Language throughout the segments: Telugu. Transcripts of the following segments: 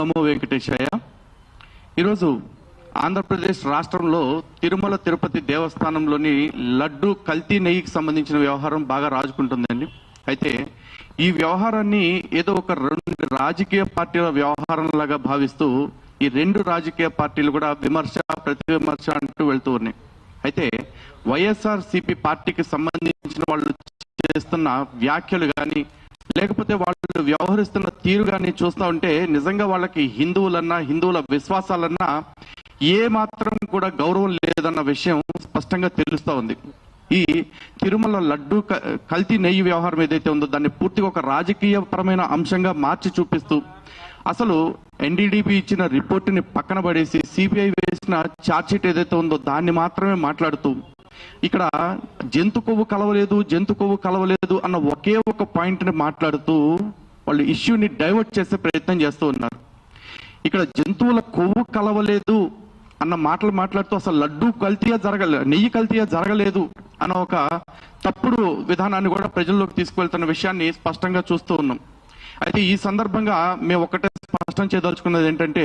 నమో వెంకటేశాయ. ఈరోజు ఆంధ్రప్రదేశ్ రాష్ట్రంలో తిరుమల తిరుపతి దేవస్థానంలోని లడ్డు కల్తీ నెయ్యికి సంబంధించిన వ్యవహారం బాగా రాజుకుంటుందండి. అయితే ఈ వ్యవహారాన్ని ఏదో ఒక రెండు రాజకీయ పార్టీల వ్యవహారంలాగా భావిస్తూ ఈ రెండు రాజకీయ పార్టీలు కూడా విమర్శ ప్రతి విమర్శ అంటూ వెళ్తూ ఉన్నాయి. అయితే వైఎస్ఆర్సీపీ పార్టీకి సంబంధించిన వాళ్ళు చేస్తున్న వ్యాఖ్యలు కానీ లేకపోతే వాళ్ళు వ్యవహరిస్తున్న తీరు కానీ చూస్తూ ఉంటే నిజంగా వాళ్ళకి హిందువులన్నా హిందువుల విశ్వాసాలన్నా ఏ మాత్రం కూడా గౌరవం లేదన్న విషయం స్పష్టంగా తెలుస్తూ ఉంది. ఈ తిరుమల లడ్డు కల్తీ నెయ్యి వ్యవహారం ఏదైతే ఉందో దాన్ని పూర్తిగా ఒక రాజకీయపరమైన అంశంగా మార్చి చూపిస్తూ అసలు ఎన్డీడీబీ ఇచ్చిన రిపోర్టుని పక్కన పడేసి సిబిఐ వేసిన ఛార్జ్షీట్ ఏదైతే ఉందో దాన్ని మాత్రమే మాట్లాడుతూ ఇక్కడ జంతు కొవ్వు కలవలేదు అన్న ఒకే ఒక పాయింట్ని మాట్లాడుతూ వాళ్ళు ఇష్యూని డైవర్ట్ చేసే ప్రయత్నం చేస్తూ ఉన్నారు. ఇక్కడ జంతువుల కొవ్వు కలవలేదు అన్న మాటలు మాట్లాడుతూ అసలు లడ్డు నెయ్యి కల్తీయా జరగలేదు అన్న ఒక తప్పుడు విధానాన్ని కూడా ప్రజల్లోకి తీసుకువెళ్తున్న విషయాన్ని స్పష్టంగా చూస్తూ ఉన్నాం. అయితే ఈ సందర్భంగా మేము ఒకటే స్పష్టం చేయదలుచుకున్నది ఏంటంటే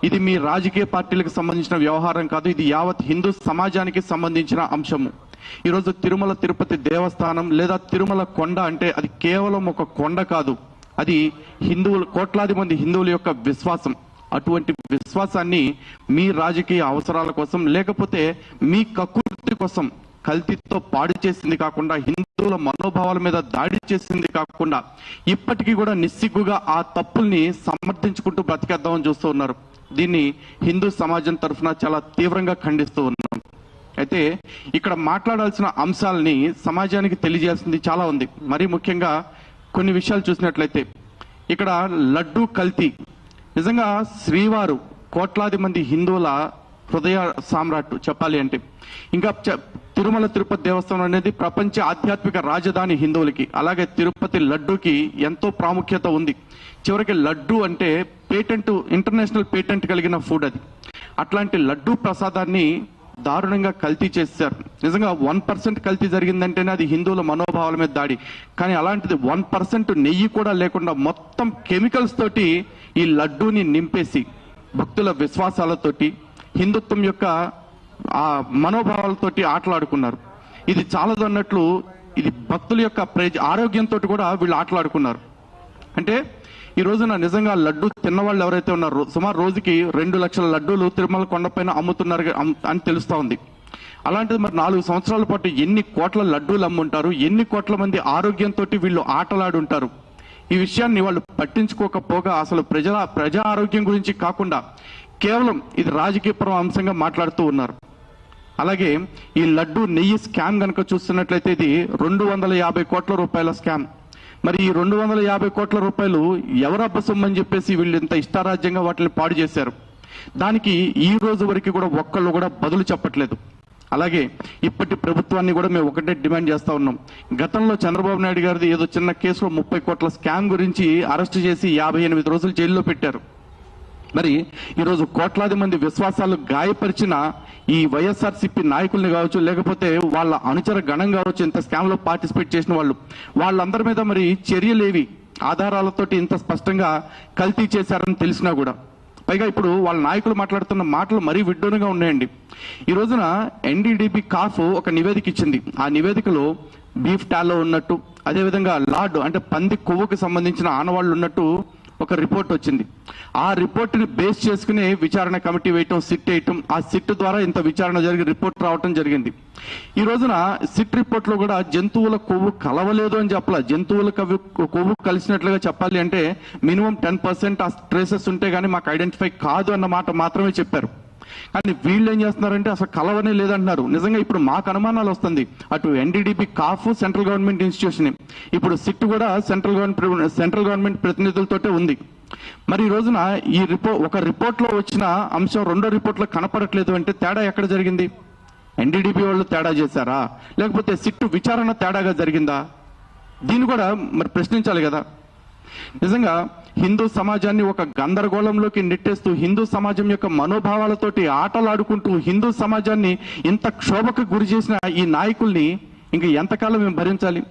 ఇది మీ రాజకీయ పార్టీలకు సంబంధించిన వ్యవహారం కాదు, ఇది యావత్ హిందూ సమాజానికి సంబంధించిన అంశము. ఈరోజు తిరుమల తిరుపతి దేవస్థానం లేదా తిరుమల కొండ అంటే అది కేవలం ఒక కొండ కాదు, అది హిందువులు కోట్లాది మంది హిందువుల యొక్క విశ్వాసం. అటువంటి విశ్వాసాన్ని మీ రాజకీయ అవసరాల కోసం లేకపోతే మీ కకృతి కోసం కల్తీతో పాడు చేసింది కాకుండా హిందువుల మనోభావాల మీద దాడి చేసింది కాకుండా ఇప్పటికీ కూడా నిస్సిగ్గుగా ఆ తప్పుల్ని సమర్థించుకుంటూ బ్రతికేద్దామని చూస్తూ ఉన్నారు. దీన్ని హిందూ సమాజం తరఫున చాలా తీవ్రంగా ఖండిస్తూ ఉన్నాం. అయితే ఇక్కడ మాట్లాడాల్సిన అంశాలని సమాజానికి తెలియజేయాల్సింది చాలా ఉంది. మరీ ముఖ్యంగా కొన్ని విషయాలు చూసినట్లయితే ఇక్కడ లడ్డు కల్తీ నిజంగా శ్రీవారు కోట్లాది మంది హిందువుల హృదయ సామ్రాట్ చెప్పాలి అంటే. ఇంకా తిరుమల తిరుపతి దేవస్థానం అనేది ప్రపంచ ఆధ్యాత్మిక రాజధాని హిందువులకి. అలాగే తిరుపతి లడ్డూకి ఎంతో ప్రాముఖ్యత ఉంది. చివరికి లడ్డు అంటే పేటెంట్, ఇంటర్నేషనల్ పేటెంట్ కలిగిన ఫుడ్ అది. అట్లాంటి లడ్డు ప్రసాదాన్ని దారుణంగా కల్తీ చేశారు. నిజంగా 1% కల్తీ జరిగిందంటేనే అది హిందువుల మనోభావాల మీద దాడి. కానీ అలాంటిది 1% నెయ్యి కూడా లేకుండా మొత్తం కెమికల్స్ తోటి ఈ లడ్డూని నింపేసి భక్తుల విశ్వాసాలతోటి హిందుత్వం యొక్క ఆ మనోభావాలతోటి ఆటలాడుకున్నారు. ఇది చాలదు అన్నట్లు ఇది భక్తుల యొక్క ఆరోగ్యంతో కూడా వీళ్ళు ఆటలాడుకున్నారు. అంటే ఈ రోజున నిజంగా లడ్డు తిన్నవాళ్ళు ఎవరైతే ఉన్నారో సుమారు రోజుకి 2 లక్షల లడ్డూలు తిరుమల కొండపైన అమ్ముతున్నారు అని తెలుస్తా ఉంది. అలాంటిది మరి 4 సంవత్సరాల పాటు ఎన్ని కోట్ల లడ్డూలు అమ్ముంటారు, ఎన్ని కోట్ల మంది ఆరోగ్యంతో వీళ్ళు ఆటలాడుంటారు. ఈ విషయాన్ని వాళ్ళు పట్టించుకోకపోగా అసలు ప్రజా ఆరోగ్యం గురించి కాకుండా కేవలం ఇది రాజకీయపరం అంశంగా మాట్లాడుతూ ఉన్నారు. అలాగే ఈ లడ్డు నెయ్యి స్కామ్ కనుక చూస్తున్నట్లయితే ఇది 250 కోట్ల రూపాయల స్కామ్. మరి ఈ 250 కోట్ల రూపాయలు ఎవరబ్బ సొమ్మని చెప్పేసి వీళ్ళు ఇంత ఇష్టారాజ్యంగా వాటిని పాడు చేశారు. దానికి ఈ రోజు వరకు కూడా ఒక్కళ్ళు కూడా బదులు చెప్పట్లేదు. అలాగే ఇప్పటి ప్రభుత్వాన్ని కూడా మేము ఒకటే డిమాండ్ చేస్తా ఉన్నాం. గతంలో చంద్రబాబు నాయుడు గారిది ఏదో చిన్న కేసులో 30 కోట్ల స్కామ్ గురించి అరెస్ట్ చేసి 58 రోజులు జైల్లో పెట్టారు. మరి ఈరోజు కోట్లాది మంది విశ్వాసాలు గాయపరిచిన ఈ వైఎస్ఆర్సీపీ నాయకుల్ని కావచ్చు లేకపోతే వాళ్ళ అనుచర గణం కావచ్చు ఇంత స్కామ్ లో పార్టిసిపేట్ చేసిన వాళ్ళందరి మీద మరి చర్యలేవి ఆధారాలతోటి ఇంత స్పష్టంగా కల్తీ చేశారని తెలిసినా కూడా పైగా ఇప్పుడు వాళ్ళ నాయకులు మాట్లాడుతున్న మాటలు మరీ విడ్డూరంగా ఉన్నాయండి. ఈ రోజున ఎన్డీడీబీ కాఫ్ ఒక నివేదిక ఇచ్చింది. ఆ నివేదికలో బీఫ్ టాలో ఉన్నట్టు అదేవిధంగా లార్డ్ అంటే పంది కొవ్వుకు సంబంధించిన ఆనవాళ్లు ఉన్నట్టు ఒక రిపోర్ట్ వచ్చింది. ఆ రిపోర్ట్ని బేస్ చేసుకుని విచారణ కమిటీ వేయటం, సిట్ వేయటం, ఆ సిట్ ద్వారా ఇంత విచారణ జరిగి రిపోర్ట్ రావటం జరిగింది. ఈ రోజున సిట్ రిపోర్ట్ లో కూడా జంతువుల కొవ్వు కలవలేదు అని చెప్పాల. జంతువుల కొవ్వు కలిసినట్లుగా చెప్పాలి అంటే మినిమం 10% ఆ ట్రేసెస్ ఉంటే గానీ మాకు ఐడెంటిఫై కాదు అన్న మాట మాత్రమే చెప్పారు. కానీ వీళ్ళు ఏం చేస్తున్నారంటే అసలు కలవనే లేదంటున్నారు. నిజంగా ఇప్పుడు మాకు అనుమానాలు వస్తుంది. అటు ఎన్డీడీబీ కాఫ్ సెంట్రల్ గవర్నమెంట్ ఇన్స్టిట్యూషన్, ఇప్పుడు సిట్ కూడా సెంట్రల్ గవర్నమెంట్ ప్రతినిధులతోటే ఉంది. మరి ఈ రోజున ఈ ఒక రిపోర్ట్ లో వచ్చిన అంశం రెండో రిపోర్ట్ లో కనపడట్లేదు అంటే తేడా ఎక్కడ జరిగింది? ఎన్డీడీబీ వాళ్ళు తేడా చేశారా లేకపోతే సిట్ విచారణ తేడాగా జరిగిందా? దీన్ని కూడా మరి ప్రశ్నించాలి కదా. నిజంగా హిందూ సమాజాన్ని ఒక గందరగోళంలోకి నెట్టేస్తూ హిందూ సమాజం యొక్క మనోభావాలతోటి ఆటలాడుకుంటూ హిందూ సమాజాన్ని ఇంత క్షోభకు గురి చేసిన ఈ నాయకుల్ని ఇంక ఎంతకాలం మేము భరించాలి?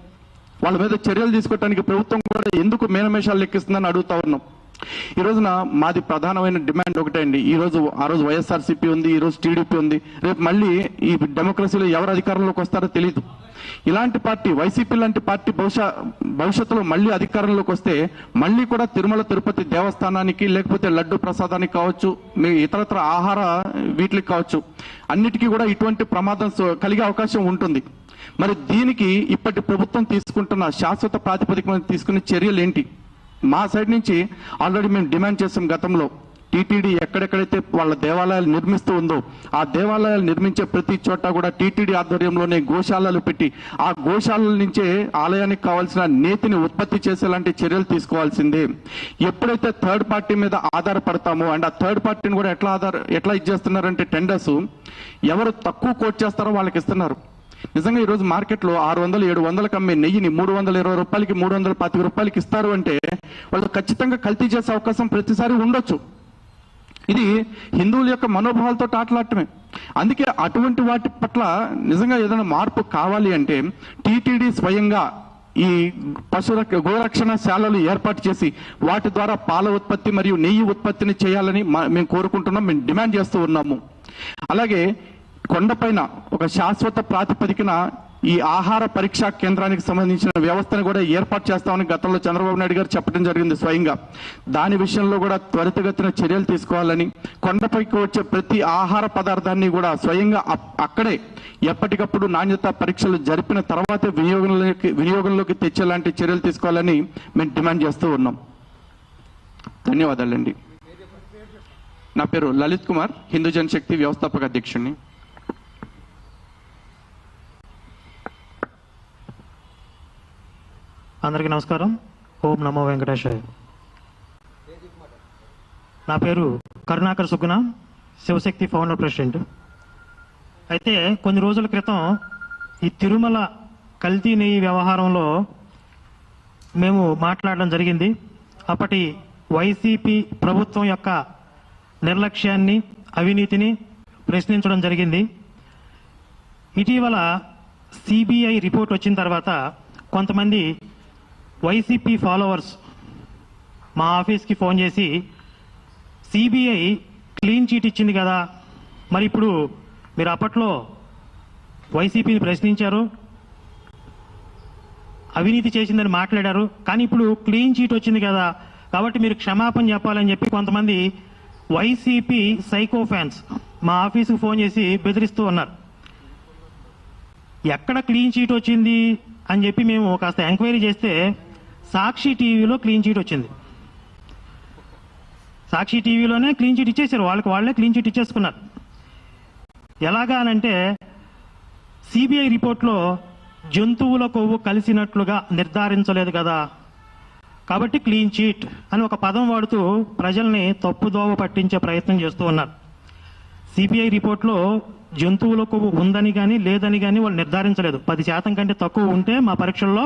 వాళ్ళ మీద చర్యలు తీసుకోవడానికి ప్రభుత్వం కూడా ఎందుకు మేనమేషాలు లెక్కిస్తుందని అడుగుతా ఉన్నాం. ఈ రోజున మాది ప్రధానమైన డిమాండ్ ఒకటే అండి. ఆ రోజు వైఎస్ఆర్సీపీ ఉంది, ఈ రోజు టీడీపీ ఉంది, రేపు మళ్ళీ ఈ డెమోక్రసీలో ఎవరు అధికారంలోకి వస్తారో తెలియదు. ఇలాంటి పార్టీ వైసీపీ లాంటి పార్టీ భవిష్యత్తులో మళ్ళీ అధికారంలోకి వస్తే మళ్ళీ కూడా తిరుమల తిరుపతి దేవస్థానానికి లేకపోతే లడ్డు ప్రసాదానికి కావచ్చు, మీ ఇతరత్ర ఆహార వీటికి కావచ్చు, అన్నిటికీ కూడా ఇటువంటి ప్రమాదం కలిగే అవకాశం ఉంటుంది. మరి దీనికి ఇప్పటి ప్రభుత్వం తీసుకుంటున్న శాశ్వత ప్రాతిపదిక మీద తీసుకునే చర్యలు ఏంటి? మా సైడ్ నుంచి ఆల్రెడీ మేము డిమాండ్ చేసాం గతంలో. టీటీడీ ఎక్కడెక్కడైతే వాళ్ళ దేవాలయాలు నిర్మిస్తూ ఉందో ఆ దేవాలయాలు నిర్మించే ప్రతి చోట కూడా టీటీడీ ఆధ్వర్యంలోనే గోశాలలు పెట్టి ఆ గోశాలల నుంచే ఆలయానికి కావాల్సిన నేతిని ఉత్పత్తి చేసేలాంటి చర్యలు తీసుకోవాల్సిందే. ఎప్పుడైతే థర్డ్ పార్టీ మీద ఆధారపడతామో అండ్ ఆ థర్డ్ పార్టీని కూడా ఎట్లా ఇచ్చేస్తున్నారంటే టెండర్స్ ఎవరు తక్కువ కోట్ చేస్తారో వాళ్ళకి ఇస్తున్నారు. నిజంగా ఈరోజు మార్కెట్లో 600-700 అమ్మే నెయ్యిని 320 రూపాయలకి 325 రూపాయలకి ఇస్తారు అంటే వాళ్ళు ఖచ్చితంగా కల్తీ చేసే అవకాశం ప్రతిసారి ఉండొచ్చు. ఇది హిందువుల యొక్క మనోభావాలతో ఆటలాడటమే. అందుకే అటువంటి వాటి పట్ల నిజంగా ఏదైనా మార్పు కావాలి అంటే టీటీడీ స్వయంగా ఈ గోరక్షణ శాలలు ఏర్పాటు చేసి వాటి ద్వారా పాల ఉత్పత్తి మరియు నెయ్యి ఉత్పత్తిని చేయాలని మేము కోరుకుంటున్నాం, మేము డిమాండ్ చేస్తూ ఉన్నాము. అలాగే కొండపైన ఒక శాశ్వత ప్రాతిపదికన ఈ ఆహార పరీక్షా కేంద్రానికి సంబంధించిన వ్యవస్థను కూడా ఏర్పాటు చేస్తామని గతంలో చంద్రబాబు నాయుడు గారు చెప్పడం జరిగింది స్వయంగా. దాని విషయంలో కూడా త్వరితగతిన చర్యలు తీసుకోవాలని, కొండపైకి వచ్చే ప్రతి ఆహార పదార్థాన్ని కూడా స్వయంగా అక్కడే ఎప్పటికప్పుడు నాణ్యత పరీక్షలు జరిపిన తర్వాతే వినియోగంలోకి తెచ్చేలాంటి చర్యలు తీసుకోవాలని మేము డిమాండ్ చేస్తూ ఉన్నాం. ధన్యవాదాలండి. నా పేరు లలిత్ కుమార్, హిందూ జనశక్తి వ్యవస్థాపక అధ్యక్షుడిని. అందరికీ నమస్కారం. ఓం నమో వెంకటేశాయ. నా పేరు కరుణాకర్ సుగ్గున, శివశక్తి ఫౌండర్ ప్రెసిడెంట్. అయితే కొన్ని రోజుల క్రితం ఈ తిరుమల కల్తీ నెయ్యి వ్యవహారంలో మేము మాట్లాడడం జరిగింది. అప్పటి వైసీపీ ప్రభుత్వం యొక్క నిర్లక్ష్యాన్ని, అవినీతిని ప్రశ్నించడం జరిగింది. ఇటీవల సిబిఐ రిపోర్ట్ వచ్చిన తర్వాత కొంతమంది వైసీపీ ఫాలోవర్స్ మా ఆఫీస్కి ఫోన్ చేసి సిబిఐ క్లీన్ చీట్ ఇచ్చింది కదా, మరి ఇప్పుడు మీరు అప్పట్లో వైసీపీని ప్రశ్నించారు, అవినీతి చేసిందని మాట్లాడారు, కానీ ఇప్పుడు క్లీన్ చీట్ వచ్చింది కదా కాబట్టి మీరు క్షమాపణ చెప్పాలని చెప్పి కొంతమంది వైసీపీ సైకో ఫ్యాన్స్ మా ఆఫీస్కి ఫోన్ చేసి బెదిరిస్తూ ఉన్నారు. ఎక్కడ క్లీన్ చీట్ వచ్చింది అని చెప్పి మేము కాస్త ఎంక్వైరీ చేస్తే సాక్షి టీవీలో క్లీన్ చీట్ వచ్చింది. సాక్షి టీవీలోనే క్లీన్ చీట్ ఇచ్చేసారు, వాళ్ళే క్లీన్ చీట్ ఇచ్చేసుకున్నారు. ఎలాగా అనంటే సిబిఐ రిపోర్ట్లో జంతువుల కొవ్వు కలిసినట్లుగా నిర్ధారించలేదు కదా కాబట్టి క్లీన్ చీట్ అని ఒక పదం వాడుతూ ప్రజల్ని తప్పుదోవ పట్టించే ప్రయత్నం చేస్తూ ఉన్నారు. సిబిఐ రిపోర్ట్లో జంతువుల కొవ్వు ఉందని కానీ లేదని కానీ వాళ్ళు నిర్ధారించలేదు. 10% కంటే తక్కువ ఉంటే మా పరీక్షల్లో